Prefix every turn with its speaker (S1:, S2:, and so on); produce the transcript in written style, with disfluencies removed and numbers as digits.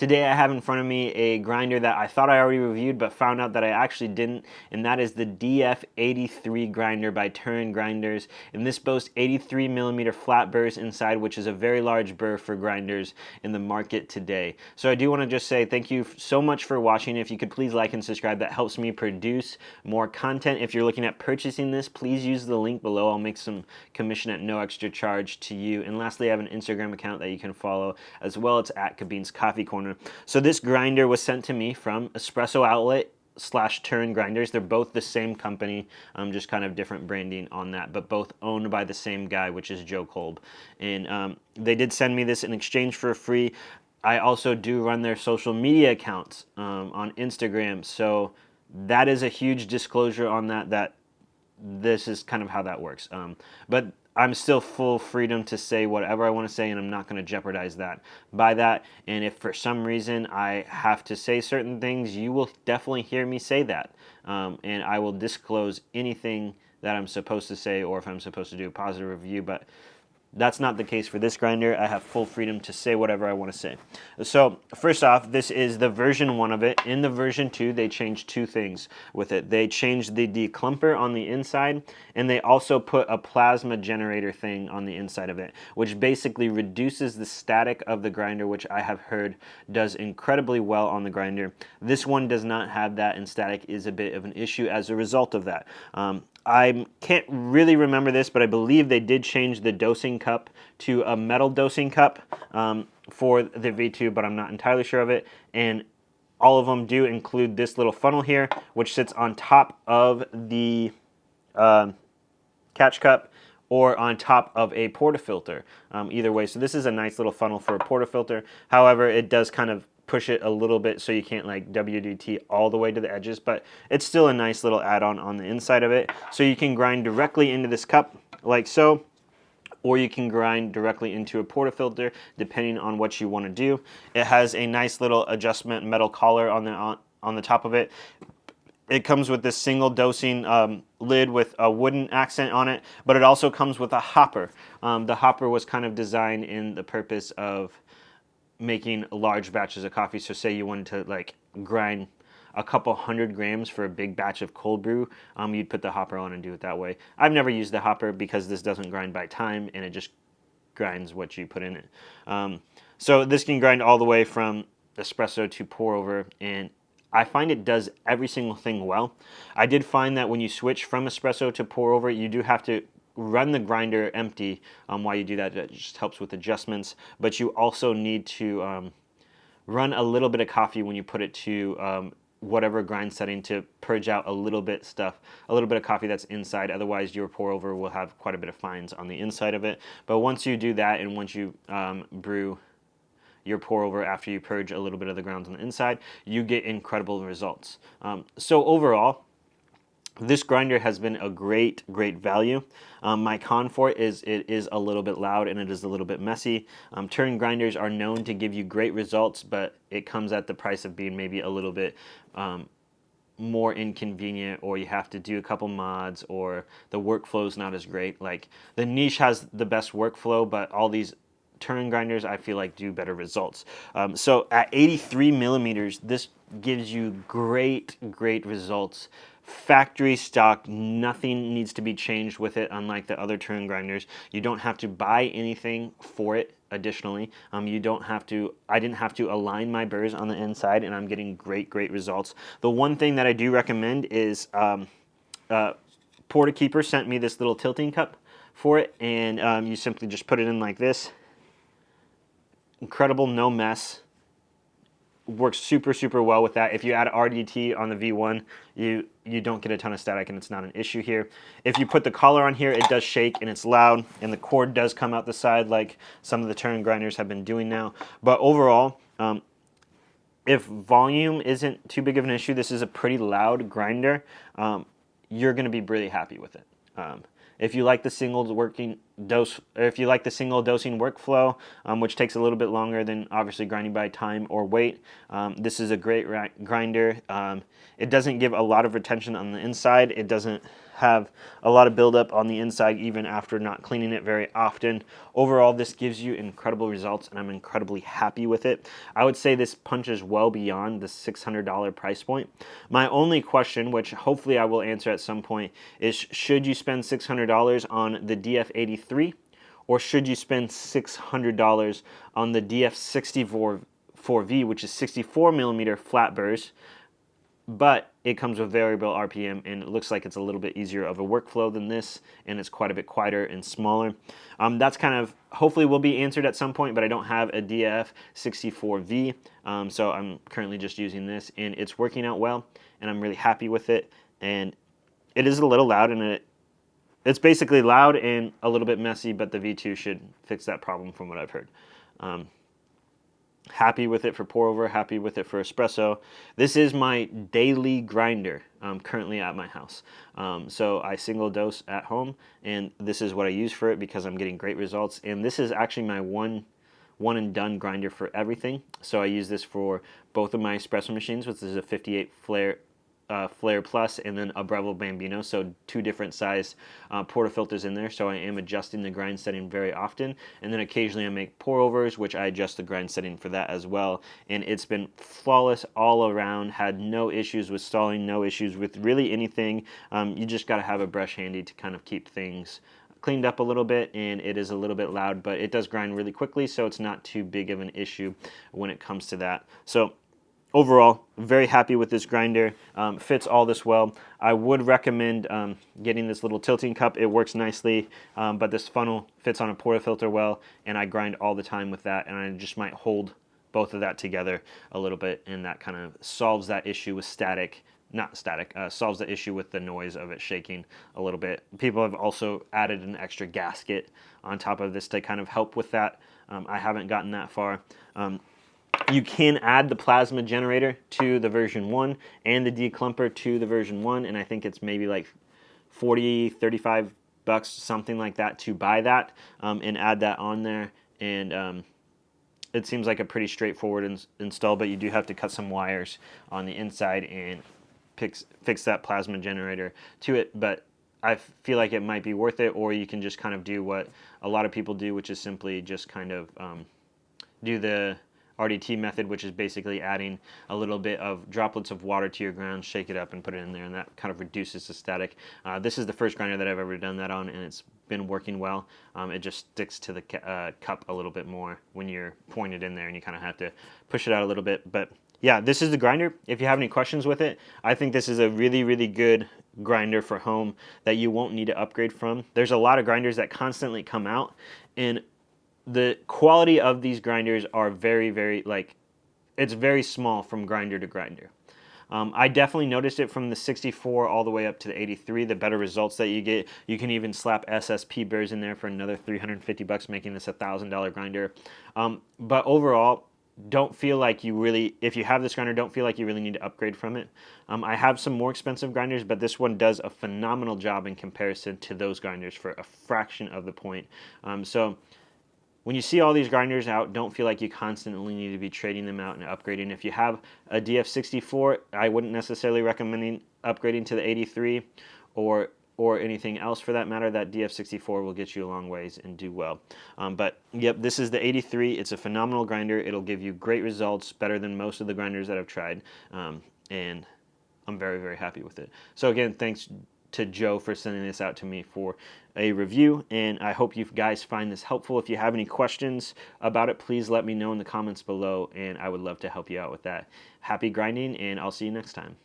S1: Today I have in front of me a grinder that I thought I already reviewed but found out that I actually didn't, and that is the DF83 grinder by Turin Grinders. And this boasts 83 millimeter flat burrs inside, which is a very large burr for grinders in the market today. So I do want to just say thank you so much for watching. If you could please like and subscribe, that helps me produce more content. If you're looking at purchasing this, please use the link below. I'll make some commission at no extra charge to you. And lastly, I have an Instagram account that you can follow as well. It's at Kabin's Coffee Corner. So this grinder was sent to me from Espresso Outlet / Turin Grinders. They're both the same company, just kind of different branding on that, but both owned by the same guy, which is Joe Kolb. And they did send me this in exchange for free. I also do run their social media accounts on Instagram, so that is a huge disclosure on that this is kind of how that works. But I'm still full freedom to say whatever I want to say, and I'm not going to jeopardize that by that. And if for some reason I have to say certain things, you will definitely hear me say that. And I will disclose anything that I'm supposed to say, or if I'm supposed to do a positive review, but that's not the case for this grinder. I have full freedom to say whatever I want to say. So first off, this is the version 1 of it. In the version 2, they changed 2 things with it. They changed the declumper on the inside, and they also put a plasma generator thing on the inside of it, which basically reduces the static of the grinder, which I have heard does incredibly well on the grinder. This one does not have that, and static is a bit of an issue as a result of that. I can't really remember this, but I believe they did change the dosing cup to a metal dosing cup for the V2, but I'm not entirely sure of it. And all of them do include this little funnel here, which sits on top of the catch cup or on top of a portafilter, either way. So this is a nice little funnel for a portafilter. However, it does kind of push it a little bit so you can't like WDT all the way to the edges, but it's still a nice little add-on on the inside of it. So you can grind directly into this cup like so, or you can grind directly into a portafilter depending on what you want to do. It has a nice little adjustment metal collar on the top of it. It comes with this single dosing lid with a wooden accent on it, but it also comes with a hopper. The hopper was kind of designed in the purpose of making large batches of coffee. So say you wanted to like grind a couple 100 grams for a big batch of cold brew, you'd put the hopper on and do it that way. I've never used the hopper because this doesn't grind by time, and it just grinds what you put in it. So this can grind all the way from espresso to pour over, and I find it does every single thing well. I did find that when you switch from espresso to pour over, you do have to run the grinder empty while you do that. That just helps with adjustments, but you also need to run a little bit of coffee when you put it to whatever grind setting to purge out a little bit of coffee that's inside. Otherwise your pour over will have quite a bit of fines on the inside of it. But once you do that, and once you brew your pour over after you purge a little bit of the grounds on the inside, you get incredible results. So overall, this grinder has been a great value. My con for it is a little bit loud and it is a little bit messy. Turin grinders are known to give you great results, but it comes at the price of being maybe a little bit more inconvenient, or you have to do a couple mods, or the workflow is not as great. Like the Niche has the best workflow, but all these Turin grinders I feel like do better results. So at 83 millimeters, this gives you great results. Factory stock, nothing needs to be changed with it, unlike the other Turin grinders. You don't have to buy anything for it additionally. You don't have to, I didn't have to align my burrs on the inside, and I'm getting great results. The one thing that I do recommend is Portakeeper sent me this little tilting cup for it, and you simply just put it in like this. Incredible, no mess. Works super well with that. If you add RDT on the V1, you don't get a ton of static, and it's not an issue here. If you put the collar on here, it does shake and it's loud, and the cord does come out the side like some of the Turin grinders have been doing now. But overall, if volume isn't too big of an issue, this is a pretty loud grinder. You're going to be really happy with it. If you like the single dosing workflow, which takes a little bit longer than obviously grinding by time or weight, this is a great grinder. It doesn't give a lot of retention on the inside. It doesn't have a lot of buildup on the inside even after not cleaning it very often. Overall, this gives you incredible results, and I'm incredibly happy with it. I would say this punches well beyond the $600 price point. My only question, which hopefully I will answer at some point, is should you spend $600 on the DF83, or should you spend $600 on the DF64V, which is 64 millimeter flat burrs, but it comes with variable RPM, and it looks like it's a little bit easier of a workflow than this, and it's quite a bit quieter and smaller. That's kind of, hopefully will be answered at some point, but I don't have a DF64V, so I'm currently just using this, and it's working out well, and I'm really happy with it. And it is a little loud, and it's basically loud and a little bit messy, but the V2 should fix that problem from what I've heard. Happy with it for pour over, happy with it for espresso. This is my daily grinder currently at my house. So I single dose at home, and this is what I use for it because I'm getting great results. And this is actually my one and done grinder for everything. So I use this for both of my espresso machines, which is a 58 Flare Plus, and then a Breville Bambino, so two different size portafilters in there. So I am adjusting the grind setting very often, and then occasionally I make pour overs, which I adjust the grind setting for that as well. And it's been flawless all around. Had no issues with stalling, no issues with really anything. You just got to have a brush handy to kind of keep things cleaned up a little bit, and it is a little bit loud, but it does grind really quickly, so it's not too big of an issue when it comes to that. So overall, very happy with this grinder. Fits all this well. I would recommend getting this little tilting cup. It works nicely, but this funnel fits on a portafilter well, and I grind all the time with that, and I just might hold both of that together a little bit, and that kind of solves that issue with solves the issue with the noise of it shaking a little bit. People have also added an extra gasket on top of this to kind of help with that. I haven't gotten that far. You can add the plasma generator to the version 1 and the declumper to the version 1, and I think it's maybe like 40, 35 bucks, something like that, to buy that and add that on there. And it seems like a pretty straightforward install, but you do have to cut some wires on the inside and fix that plasma generator to it. But I feel like it might be worth it, or you can just kind of do what a lot of people do, which is simply just kind of do the RDT method, which is basically adding a little bit of droplets of water to your ground, shake it up and put it in there, and that kind of reduces the static. This is the first grinder that I've ever done that on, and it's been working well. It just sticks to the cup a little bit more when you're pouring it in there, and you kind of have to push it out a little bit. But yeah, this is the grinder. If you have any questions with it, I think this is a really, really good grinder for home that you won't need to upgrade from. There's a lot of grinders that constantly come out, and the quality of these grinders are very, very, it's very small from grinder to grinder. I definitely noticed it from the 64 all the way up to the 83, the better results that you get. You can even slap SSP burrs in there for another 350 bucks, making this a $1,000 grinder. But overall, don't feel like you really, if you have this grinder, don't feel like you really need to upgrade from it. I have some more expensive grinders, but this one does a phenomenal job in comparison to those grinders for a fraction of the point. So when you see all these grinders out, don't feel like you constantly need to be trading them out and upgrading. If you have a DF64, I wouldn't necessarily recommend upgrading to the 83 or anything else for that matter. That DF64 will get you a long ways and do well. But yep, this is the 83. It's a phenomenal grinder. It'll give you great results, better than most of the grinders that I've tried. And I'm very, very happy with it. So again, thanks to Joe for sending this out to me for a review, and I hope you guys find this helpful. If you have any questions about it, please let me know in the comments below, and I would love to help you out with that. Happy grinding, and I'll see you next time.